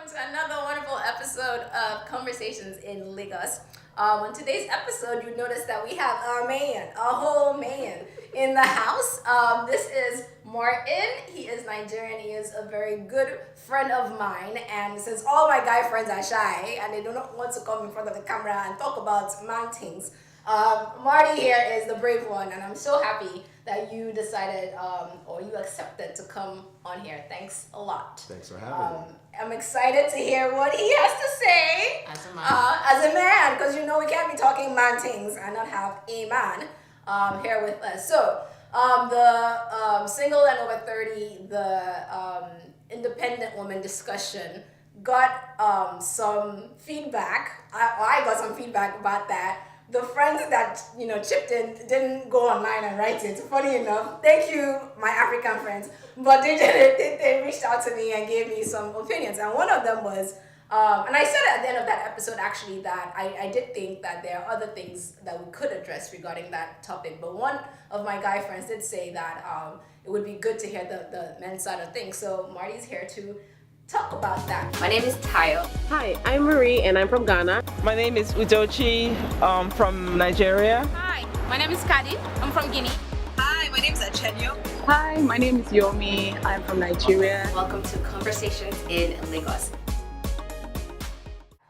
to another wonderful episode of Conversations in Lagos. On today's episode, you notice that we have a whole man in the house. This is Martin. He is Nigerian. He is a very good friend of mine. And since all my guy friends are shy and they do not want to come in front of the camera and talk about man things, Marty here is the brave one, and I'm so happy that you decided or you accepted to come on here. Thanks a lot. Thanks for having me. I'm excited to hear what he has to say As as a man, because you know we can't be talking man things and not have a man here with us. So the single and over 30, the independent woman discussion got some feedback. I got some feedback about that. The friends that chipped in didn't go online and write it. Funny enough, thank you, my African friends. But they reached out to me and gave me some opinions. And one of them was, and I said at the end of that episode actually that I did think that there are other things that we could address regarding that topic. But one of my guy friends did say that it would be good to hear the men's side of things. So Marty's here to talk about that. My name is Tayo. Hi, I'm Marie and I'm from Ghana. My name is Udochi from Nigeria. Hi, my name is Kadi. I'm from Guinea. Hi, my name is Achenyo. Hi, my name is Yomi. I'm from Nigeria. Welcome to Conversations in Lagos.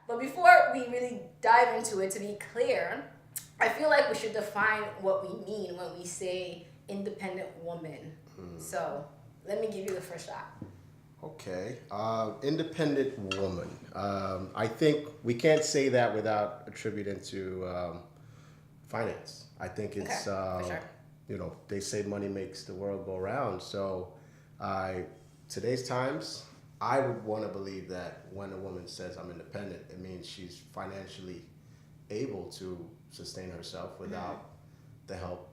But before we really dive into it, to be clear, I feel like we should define what we mean when we say independent woman. So let me give you the first shot. Okay. Independent woman. I think we can't say that without attributing to finance. I think it's, for sure. They say money makes the world go round. So today's times, I would want to believe that when a woman says I'm independent, it means she's financially able to sustain herself without the help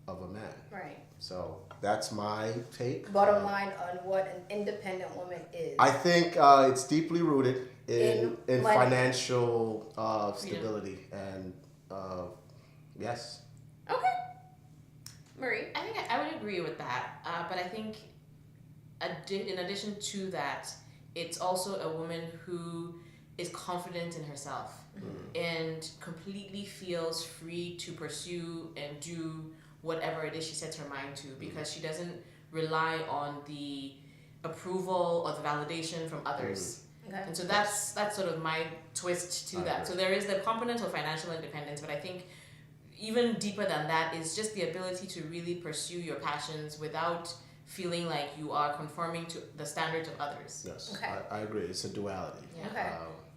of a man. Right. So that's my take. Bottom line on what an independent woman is. I think it's deeply rooted in money. financial stability and yes. Okay. Marie? I think I would agree with that, but I think in addition to that, it's also a woman who is confident in herself and completely feels free to pursue and do whatever it is she sets her mind to, because she doesn't rely on the approval or the validation from others. Okay. And so that's sort of my twist to that. So there is the component of financial independence, but I think even deeper than that is just the ability to really pursue your passions without feeling like you are conforming to the standards of others. Yes. Okay. I agree. It's a duality. Yeah. Okay.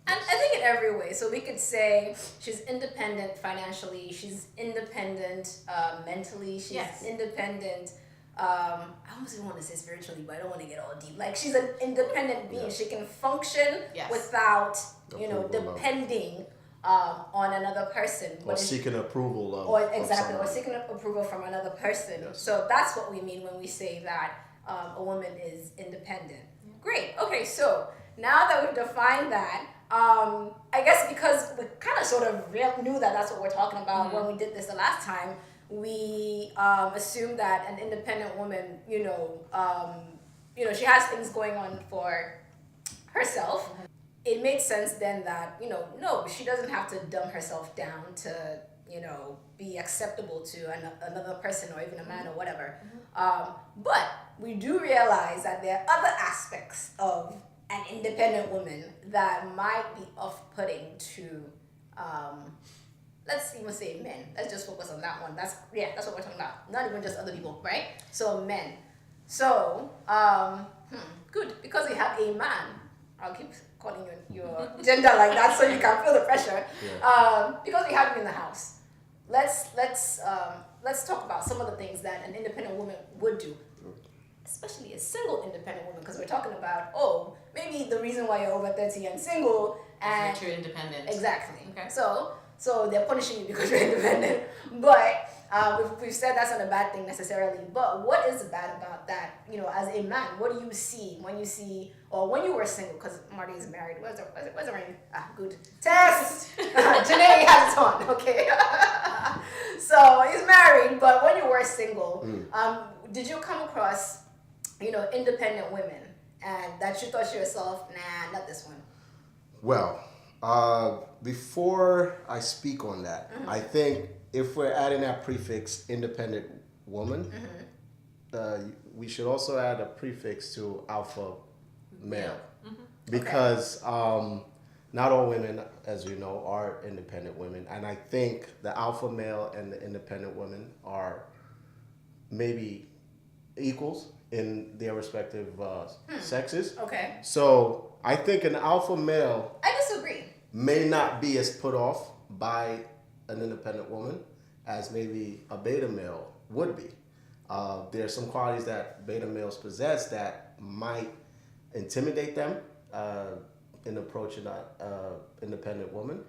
And I think in every way. So we could say she's independent financially, she's independent mentally, she's Yes. independent, I almost want to say spiritually, but I don't want to get all deep. Like she's an independent being. Yes. She can function Yes. without, Approval of- depending on another person. Or seeking approval of Or of exactly, or somebody. seeking approval from another person. Yes. So that's what we mean when we say that a woman is independent. Great. Okay, so now that we've defined that, I guess because we kind of sort of knew that that's what we're talking about when we did this the last time, we assumed that an independent woman, she has things going on for herself. It made sense then that, no, she doesn't have to dumb herself down to, be acceptable to another person or even a man or whatever. But we do realize that there are other aspects of an independent woman that might be off-putting to, let's even say men. Let's just focus on that one. That's what we're talking about. Not even just other people, right? So men. So, good, because we have a man. I'll keep calling you your gender like that so you can feel the pressure. Yeah. Because we have him in the house. Let's talk about some of the things that an independent woman would do, especially a single independent woman, because we're talking about maybe the reason why you're over 30 and single and You're independent. exactly. Okay. So they're punishing you because you're independent, but we've said that's not a bad thing necessarily. But what is bad about that? As a man, what do you see when you see, or when you were single? Because Marty is married. Where's the ring? Good. Test. Janae has it on. Okay. So he's married, but when you were single, did you come across, independent women, and that you thought to yourself, nah, not this one? Well, before I speak on that, I think if we're adding that prefix independent woman, we should also add a prefix to alpha male. Because not all women, as we know, are independent women. And I think the alpha male and the independent women are maybe equals in their respective sexes. Okay. So I think an alpha male I disagree. may not be as put off by an independent woman as maybe a beta male would be. There are some qualities that beta males possess that might intimidate them in approaching an independent woman.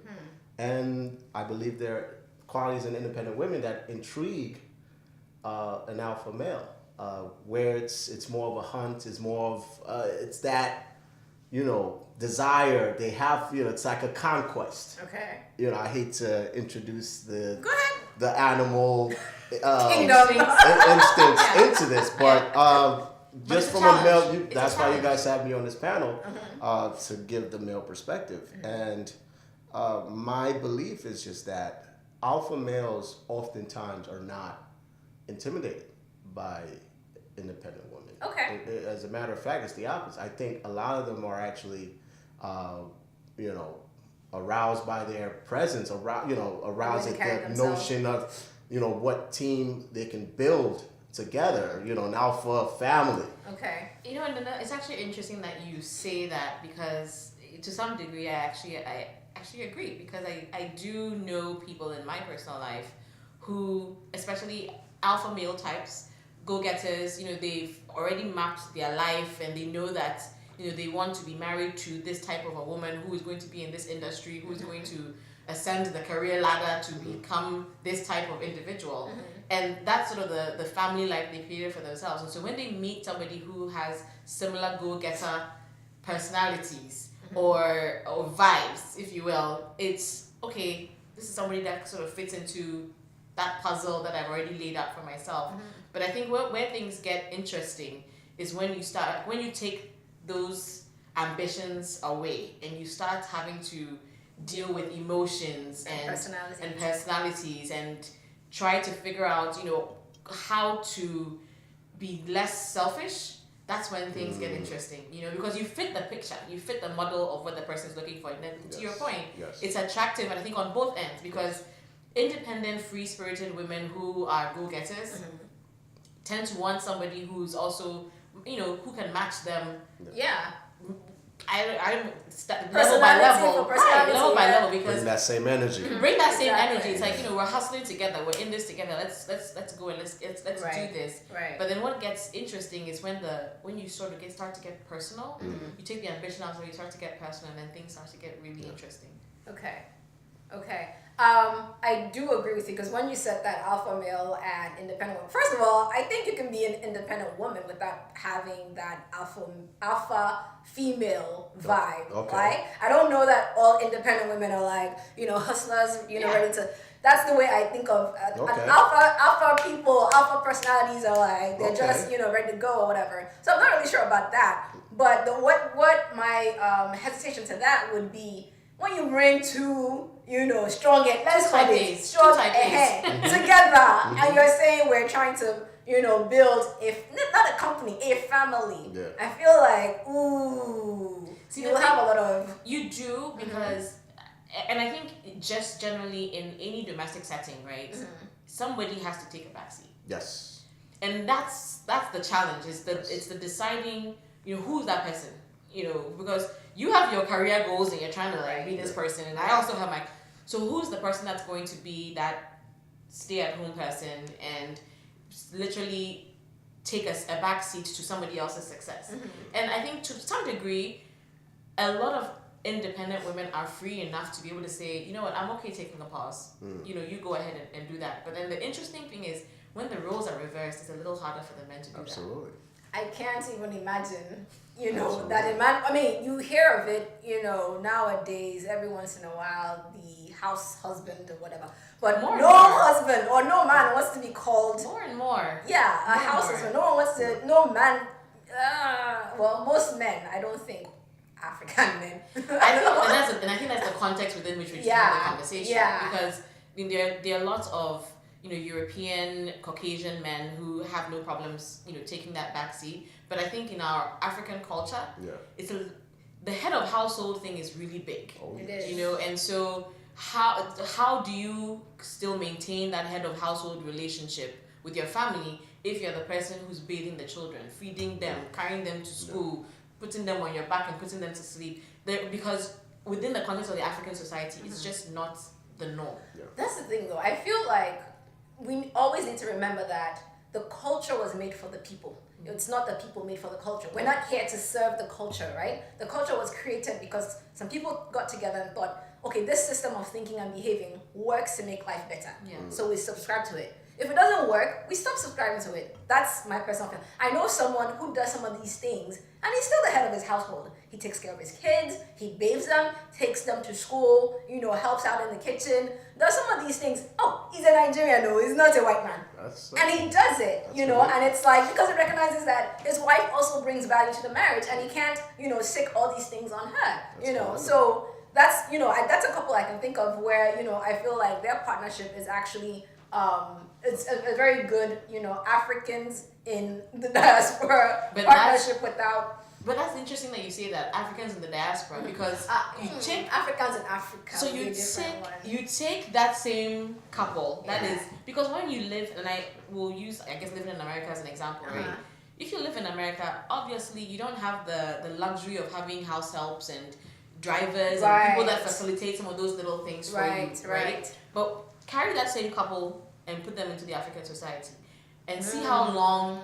And I believe there are qualities in independent women that intrigue an alpha male, where it's more of a hunt, it's more of, it's that, desire they have, it's like a conquest. Okay. I hate to introduce Go ahead. the animal Kingdom. instincts into this, but just it's a from a male, challenge. It's a that's why you challenge. guys have me on this panel to give the male perspective. And my belief is just that alpha males oftentimes are not intimidated by independent women. Okay. As a matter of fact, it's the opposite. I think a lot of them are actually, aroused by their presence, aroused They at carry the themselves. notion of, what team they can build together, an alpha family. Okay. And it's actually interesting that you say that, because to some degree I actually agree, because I do know people in my personal life who, especially alpha male types, go-getters, they've already mapped their life and they know that, they want to be married to this type of a woman who is going to be in this industry, who is going to ascend the career ladder to become this type of individual. And that's sort of the family life they created for themselves. And so when they meet somebody who has similar go-getter personalities or vibes, if you will, it's okay, this is somebody that sort of fits into that puzzle that I've already laid out for myself. But I think where things get interesting is when you take those ambitions away and you start having to deal with emotions and personalities and try to figure out, how to be less selfish. That's when things get interesting, because you fit the picture, you fit the model of what the person is looking for. And then to your point, it's attractive, and I think on both ends, because independent, free-spirited women who are go-getters tend to want somebody who's also, who can match them. Yeah. Level by level, level by level, because Bring that same energy. bring that same Exactly. energy. It's like, we're hustling together, we're in this together. Let's go and let's Right. do this. Right. But then what gets interesting is when you sort of start to get personal. You take the ambition out, so you start to get personal, and then things start to get really interesting. Okay. I do agree with you, because when you said that alpha male and independent woman, first of all, I think you can be an independent woman without having that alpha female vibe, Okay. right? I don't know that all independent women are like, hustlers, ready to. That's the way I think of Okay. alpha people, alpha personalities are like, they're Okay. just, ready to go or whatever. So I'm not really sure about that. But what my hesitation to that would be, when you bring two, strong head, let's call it strong Two type head together, and you're saying we're trying to, build not a company, a family. Yeah. I feel like, ooh, See, you'll have a lot of. You do, because, and I think just generally in any domestic setting, right? Somebody has to take a backseat. Yes. And that's the challenge. It's the deciding, who's that person, because you have your career goals and you're trying to be this person, and I also have my. So who's the person that's going to be that stay-at-home person and literally take a backseat to somebody else's success? And I think to some degree, a lot of independent women are free enough to be able to say, you know what, I'm okay taking a pause. You go ahead and do that. But then the interesting thing is, when the roles are reversed, it's a little harder for the men to do Absolutely. I can't even imagine, you hear of it, nowadays, every once in a while, the house husband or whatever. But More and no more. husband or no man wants to be called, that. More and more. yeah, a More house and husband. more. No one wants to, no man, well, most men, I don't think, African men. I think that's the context within which we should have the conversation. Yeah. Because I mean, there are lots of European Caucasian men who have no problems taking that backseat. But I think in our African culture, the head of household thing is really big. Oh, It is. And so how do you still maintain that head of household relationship with your family if you're the person who's bathing the children, feeding them, carrying them to school, putting them on your back and putting them to sleep? Because within the context of the African society, it's just not the norm. That's the thing, though. I feel like we always need to remember that the culture was made for the people. It's not the people made for the culture. We're not here to serve the culture, right? The culture was created because some people got together and thought, okay, this system of thinking and behaving works to make life better. Yeah. So we subscribe to it. If it doesn't work, we stop subscribing to it. That's my personal opinion. I know someone who does some of these things, and he's still the head of his household. He takes care of his kids, he bathes them, takes them to school, helps out in the kitchen, does some of these things. Oh, he's a Nigerian, no, he's not a white man. And he does it, and it's like, because it recognizes that his wife also brings value to the marriage, and he can't, sick all these things on her, So that's, that's a couple I can think of where, I feel like their partnership is actually, it's a very good, Africans in the diaspora partnership without. But that's interesting that you say that, Africans in the diaspora, because you take Africans in Africa. so you take that same couple, that is, because when you live, and I will use, I guess, living in America as an example, right? If you live in America, obviously you don't have the luxury of having house helps and drivers and people that facilitate some of those little things for you, right? But carry that same couple and put them into the African society and see how long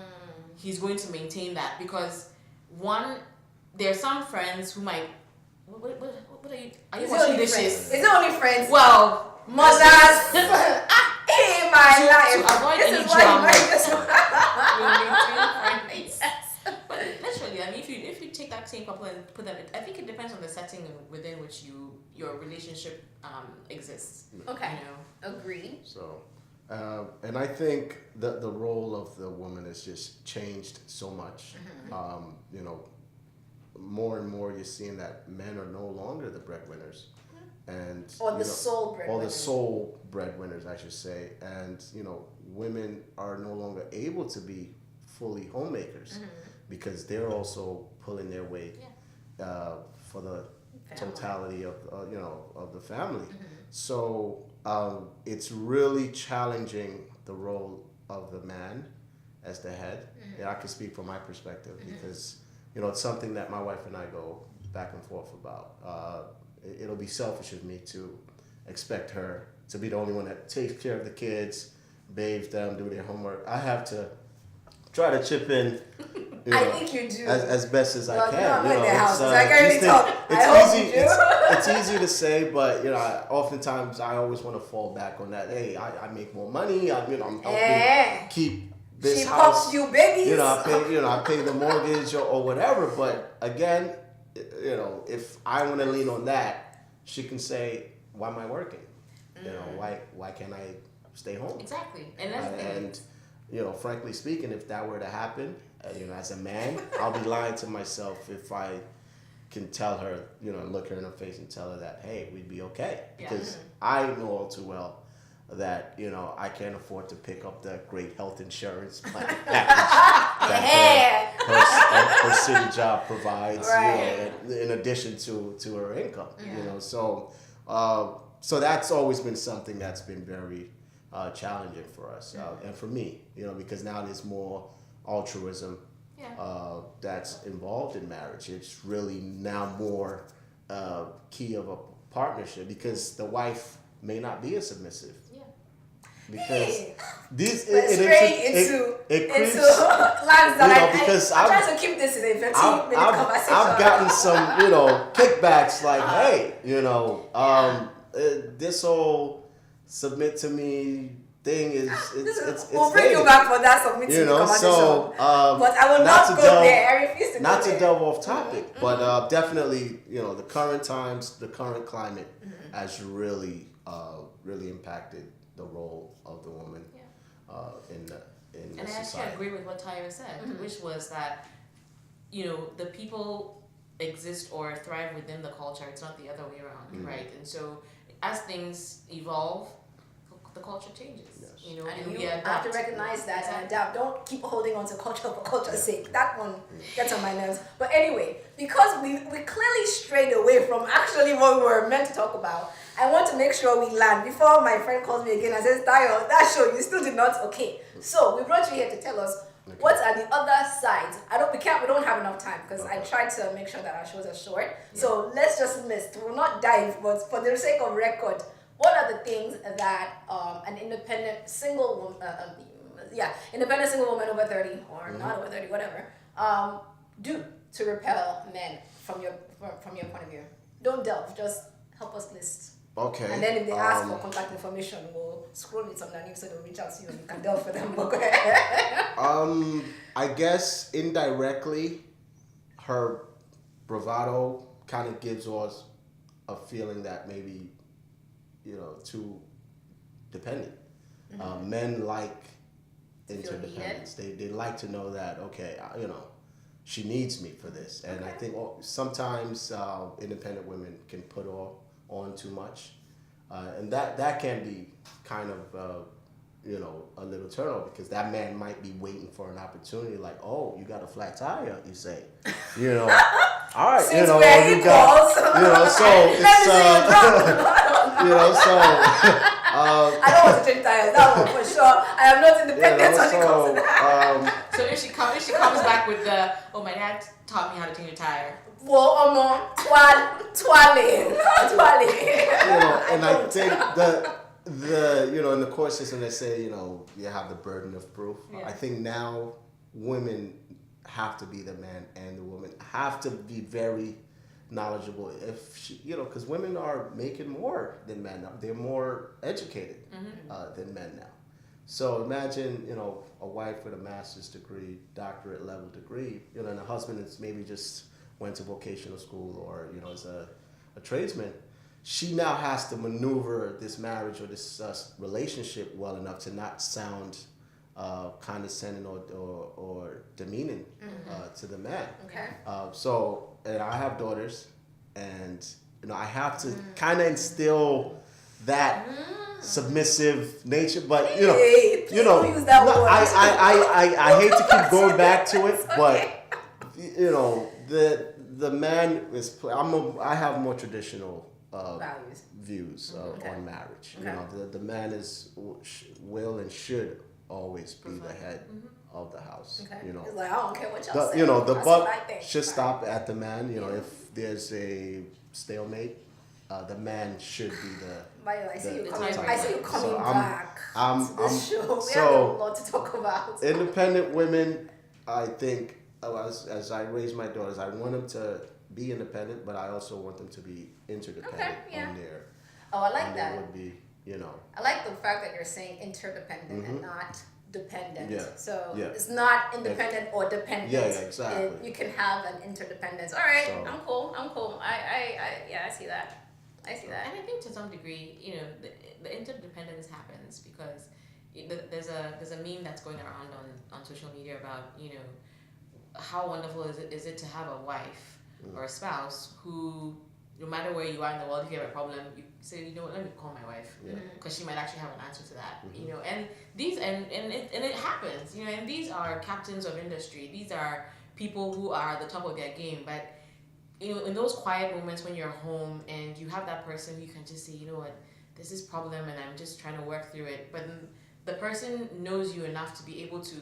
he's going to maintain that, because one, there are some friends who might. What are you? Are you washing dishes? Is it only friends? Well, mothers. In my life. To avoid This any is why you drama. married this one. we'll maintain friends. But literally, I mean, if you take that same couple and put them, I think it depends on the setting within which your relationship exists. Okay. Agreed. So, and I think that the role of the woman has just changed so much. More and more you're seeing that men are no longer the breadwinners, and Or the sole breadwinners. or the sole breadwinners, I should say, and women are no longer able to be fully homemakers because they're also pulling their weight for the totality of of the family. So it's really challenging the role of the man as the head. And I can speak from my perspective because it's something that my wife and I go back and forth about. It'll be selfish of me to expect her to be the only one that takes care of the kids, bathes them, do their homework. I have to try to chip in. I think you do. As best as I can. I'm in their house, so I these can really things- talk. It's I hope easy. you do. It's easy to say, but oftentimes I always want to fall back on that. Hey, I make more money. I'm helping keep this She house. pops you babies. I pay the mortgage or whatever. But again, if I want to lean on that, she can say, "Why am I working? Why can't I stay home?" Exactly, and that's the thing. And frankly speaking, if that were to happen, as a man, I'll be lying to myself if I can tell her, look her in the face and tell her that, hey, we'd be okay. Because I know all too well that, I can't afford to pick up the great health insurance package that her city job provides, in addition to her income, So that's always been something that's been very challenging for us and for me, because now there's more altruism that's involved in marriage. It's really now more key of a partnership because the wife may not be as submissive. Because this it creeps lands that because I'm trying to keep this in a 15-minute conversation. I've gotten some kickbacks like, hey, this whole submit to me thing it's we'll bring you back for that submitting conversation. So but I will not go there. I refuse to not go to delve off topic, but definitely the current times, the current climate has really impacted the role of the woman in the And I actually society. agree with what Tyra said, which was that the people exist or thrive within the culture. It's not the other way around, right? And so as things evolve, the culture changes. Yes. You know, And we you adapt. have to recognize that and adapt. Don't keep holding on to culture for culture's sake. That one gets on my nerves. But anyway, because we clearly strayed away from actually what we were meant to talk about, I want to make sure we land before my friend calls me again and says, Tayo, that show you still did not. Okay. So we brought you here to tell us what are the other sides. We don't have enough time because I tried to make sure that our shows are short. So let's just list. We'll not dive, but for the sake of record, what are the things that an independent single woman over 30 or not over 30, whatever, do to repel men from your point of view? Don't delve, just help us list. Okay. And then if they ask for contact information, we'll scroll it underneath so they'll reach out to you and you can delve for them. Go ahead. I guess indirectly, her bravado kind of gives us a feeling that maybe, too dependent. Men like interdependence. They like to know that, okay, she needs me for this. And I think sometimes independent women can put on too much. And that can be kind of, a little turnover because that man might be waiting for an opportunity like, oh, you got a flat tire, you say. All right, Since we're you got, so it's, I don't want to change tires, that one for sure. I am not independent when it comes to that. So if she comes back with my dad taught me how to change a tire. Well, twirling. And I think the in the court system they say you have the burden of proof. Yeah. I think now women have to be the man and the woman have to be very knowledgeable. If because women are making more than men now. They're more educated than men now. So imagine a wife with a master's degree, doctorate level degree, and a husband that's maybe just went to vocational school or is a tradesman. She now has to maneuver this marriage or this relationship well enough to not sound condescending or demeaning to the man. Okay. And I have daughters, and I have to kind of instill that submissive nature, but Please don't use that word. I hate to keep going back to it, but the man is. I have more traditional views on marriage. Okay. The man will and should always be the head of the house. Okay. It's like, I don't care what y'all say. the That's buck what I think. should stop at the man. If there's a stalemate, the man should be the. I see you the coming. type. I see you coming So back to this show. We so have a lot to talk about. Independent women, I think, as I raise my daughters, I want them to be independent, but I also want them to be interdependent on their. Oh, I like on that. Their would be, I like the fact that you're saying interdependent and not dependent. Yeah. So Yeah. it's not independent or dependent. Yeah, exactly. You can have an interdependence. All right, So- I'm cool. I see that. And I think to some degree, the interdependence happens because there's a meme that's going around on social media about how wonderful is it to have a wife or a spouse who, no matter where you are in the world, if you have a problem, you say, let me call my wife because she might actually have an answer to that. And these and it happens. And these are captains of industry. These are people who are at the top of their game, but. In those quiet moments when you're home and you have that person, you can just say, there's this problem and I'm just trying to work through it. But the person knows you enough to be able to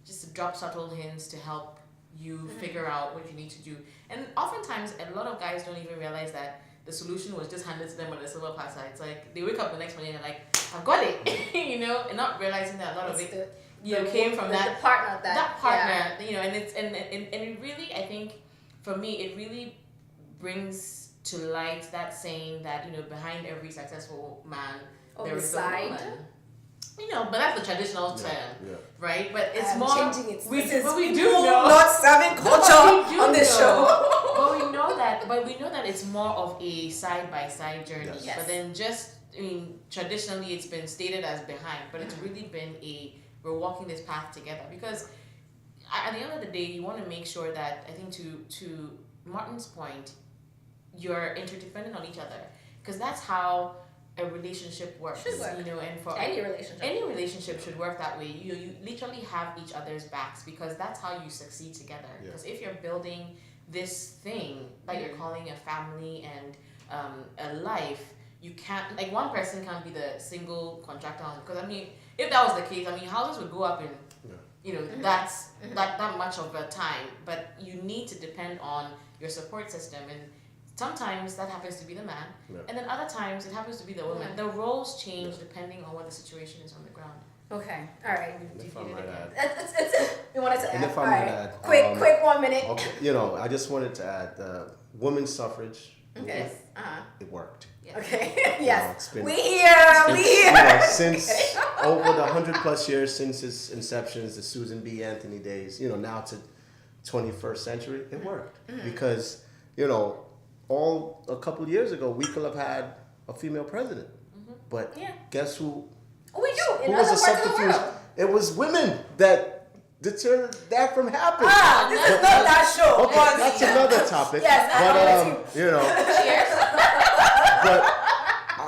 just drop subtle hints to help you figure out what you need to do. And oftentimes, a lot of guys don't even realize that the solution was just handed to them on a silver platter. It's like they wake up the next morning and they're like, I've got it, and not realizing that a lot of it came from that partner. And it's and it really, I think, for me, it really brings to light that saying that behind every successful man there is a woman. But that's the traditional term, right? But it's more changing it. But we do People know not serving culture on this show. But we know that it's more of a side by side journey. Yes. But then traditionally it's been stated as behind, but it's really been we're walking this path together because at the end of the day you want to make sure that I think to Martin's point, you're interdependent on each other, because that's how a relationship works. Should work. You know, and for Any relationship. any relationship should work that way. You literally have each other's backs, because that's how you succeed together. Yeah. Because if you're building this thing that you're calling a family and a life, you can't, like, one person can't be the single contractor on, because I mean, if that was the case, I mean, houses would go up in you know, that's that much of a time. But you need to depend on your support system, and sometimes that happens to be the man, and then other times it happens to be the woman. The roles change depending on what the situation is on the ground. Okay, all right. If I might add, You wanted to And add? if I All might right. add, Quick 1 minute. okay, you know, I just wanted to add women's suffrage. Okay. It worked. Okay. You know, Yes. it's been- We here. You know, since over the 100+ years since its inceptions, the Susan B. Anthony days, you know, now to 21st century, it worked because, you know, a couple of years ago we could have had a female president, but guess who? We do. In Who was other a parts of the subterfuge? world. It was women that deterred that from happening. This is not that show. Okay, Monty. that's another topic. Yes, but you know. Cheers. But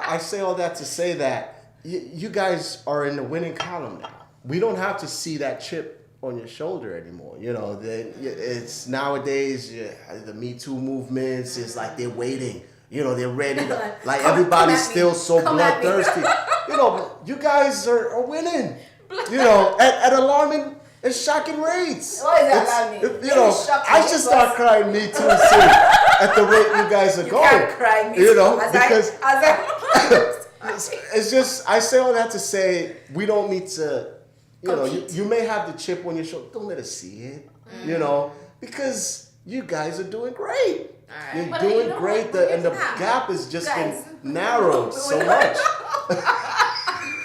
I say all that to say that you guys are in the winning column now. We don't have to see that chip on your shoulder anymore. You know, it's nowadays the Me Too movements is like they're waiting. You know, they're ready to, like everybody's still so bloodthirsty. You know, you guys are winning. You know, at alarming and shocking rates. What is that alarming? You know, I should start crying Me Too soon at the rate you guys are going. Can't cry, You know, as because I it's just, I say all that to say we don't need to, you know, you may have the chip on your shoulder. Don't let us see it, you know, because you guys are doing great. You're But doing you know great, what? and the Yeah. gap has just Guys. been narrowed so much.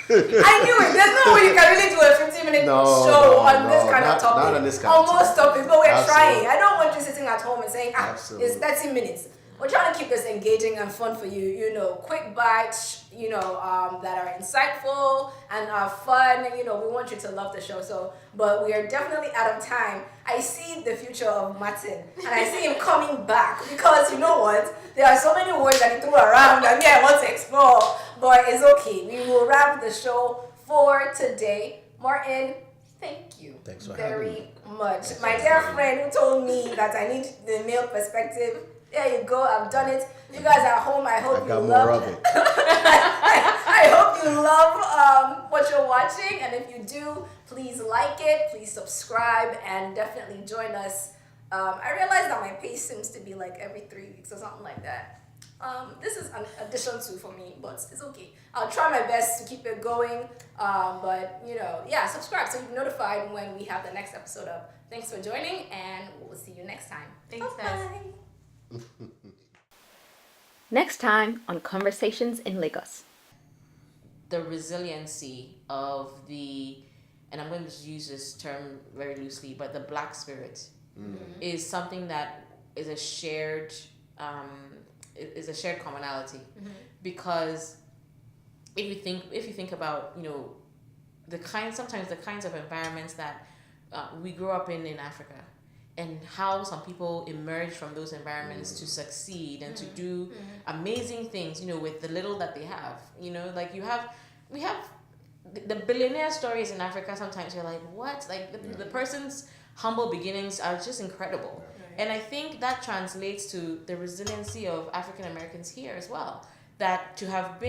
I knew it. There's no way you can really do a 15-minute show on this kind of topic. Not on this kind of Almost topic, but we're Absolutely. trying. I don't want you sitting at home and saying, Absolutely. it's 30 minutes. We're trying to keep this engaging and fun for you. You know, quick bites, you know, that are insightful and are fun. You know, we want you to love the show. So, but we are definitely out of time. I see the future of Martin, and I see him coming back because you know what? There are so many words that he threw around and I want to explore. But it's okay. We will wrap the show for today. Martin, thank you Thanks for having me. very much. My dear friend who told me that I need the male perspective. There you go. I've done it. You guys at home, I hope I got you more love of it. I hope you love what you're watching, and if you do, please like it, please subscribe, and definitely join us. I realize that my pace seems to be like every 3 weeks or something like that. This is an addition to for me, but it's okay. I'll try my best to keep it going. But you know, yeah, subscribe so you're notified when we have the next episode up. Thanks for joining, and we'll see you next time. Thanks, guys. Bye. Next time on Conversations in Lagos. The resiliency of the, and I'm going to just use this term very loosely, but the Black spirit is something that is a shared commonality, because if you think about, you know, sometimes the kinds of environments that we grew up in Africa, and how some people emerge from those environments to succeed and to do amazing things, you know, with the little that they have. You know, like we have the billionaire stories in Africa. Sometimes you're like, what? Like the person's humble beginnings are just incredible. And I think that translates to the resiliency of African Americans here as well. That to have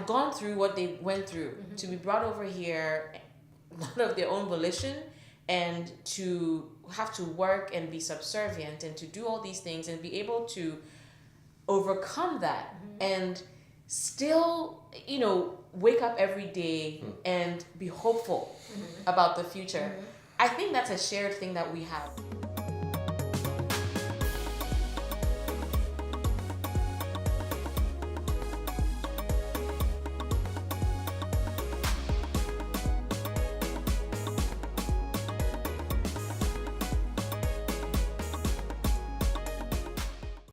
gone through what they went through, to be brought over here, not of their own volition, and to have to work and be subservient and to do all these things and be able to overcome that and still, you know, wake up every day and be hopeful about the future. I think that's a shared thing that we have.